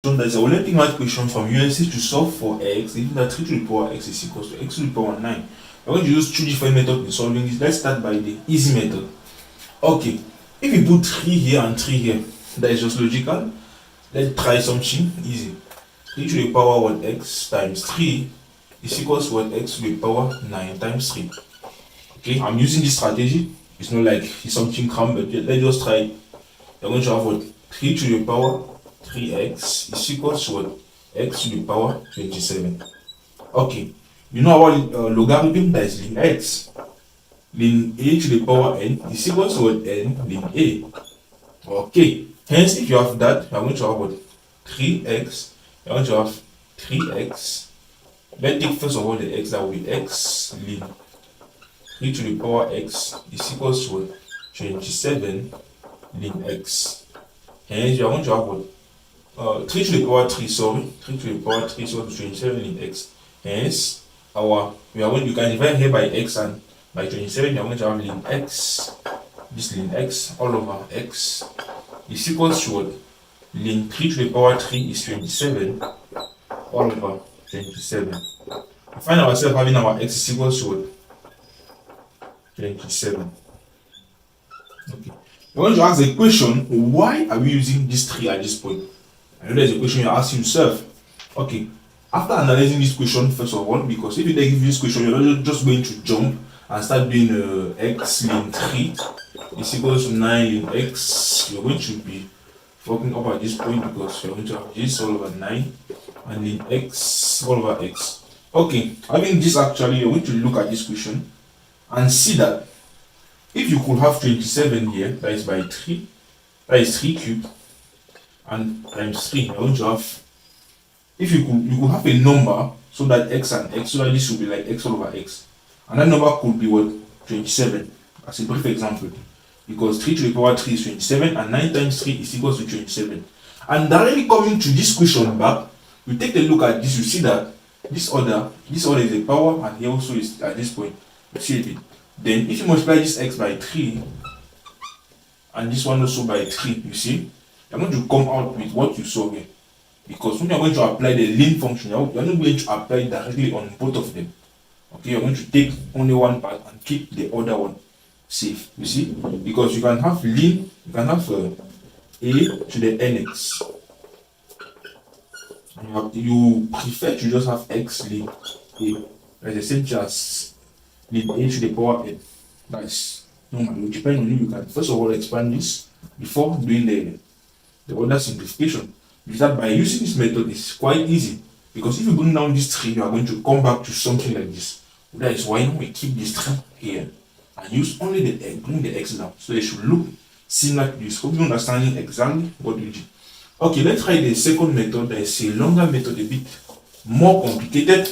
There's a Olympic math question from UNC to solve for x, given that 3 to the power x is equals to x to the power 9. We're going to use two different methods in solving this. Let's start by the easy method. Okay, if you put 3 here and 3 here, that is just logical. Let's try something easy. 3 to the power 1x times 3 is equals to 1x to the power 9 times 3. Okay, I'm using this strategy. It's not like it's something calm, but let's just try it. We're going to have what? 3 to the power 3x is equals to what? X to the power 27. Okay, you know our logarithm, that is ln x. Ln a to the power n is equals to what? N ln a. Okay, hence if you have that, you are going to have what? 3x. You are going to have 3x. Let's take first of all the x, that will be x ln 3 to the power x is equals to what? 27 ln x. Hence you are going to have what? 3 to the power 3, 3 to the power 3 is equal to 27 in x. Hence, you can divide here by x, and by 27, you are going to have ln x. This ln x all over x is equals to what? Ln 3 to the power 3 is 27 all over 27. We find ourselves having our x is equals to what? 27. Okay. We're going to ask the question, why are we using this 3 at this point? I know there's a question you're asking yourself. Okay, after analyzing this question, first of all, because if they give you this question, you're not just going to jump and start doing x ln 3 is equals to 9 ln x. You're going to be fucking up at this point, because you're going to have this all over 9 and ln x all over x. Okay, having this, actually, you're going to look at this question and see that if you could have 27 here, that is by 3, that is 3 cubed, and times 3, you're going to have, if you could have a number so that x and x, so that this would be like x all over x, and that number could be what? 27, as a brief example, because 3 to the power 3 is 27 and 9 times 3 is equals to 27. And directly coming to this question back, you take a look at this, you see that this order is a power, and here also is at this point, you see it. Then if you multiply this x by 3 and this one also by 3, you see, you're going to come out with what you saw here. Because when you're going to apply the ln function, you're not going to apply it directly on both of them. Okay, you're going to take only one part and keep the other one safe. You see, because you can have ln, you can have a to the nx. And you prefer to just have x ln a. That's the same as ln a to the power n. That's normal. It depends on you. You can first of all expand this before doing the order simplification. Is that by using this method is quite easy, because if you bring down this 3, you are going to come back to something like this. That is why we keep this 3 here and use only the x, bring the x down, so they should look similar to this. Hope you understanding exactly what we do. Okay, let's try the second method. That is a longer method, a bit more complicated.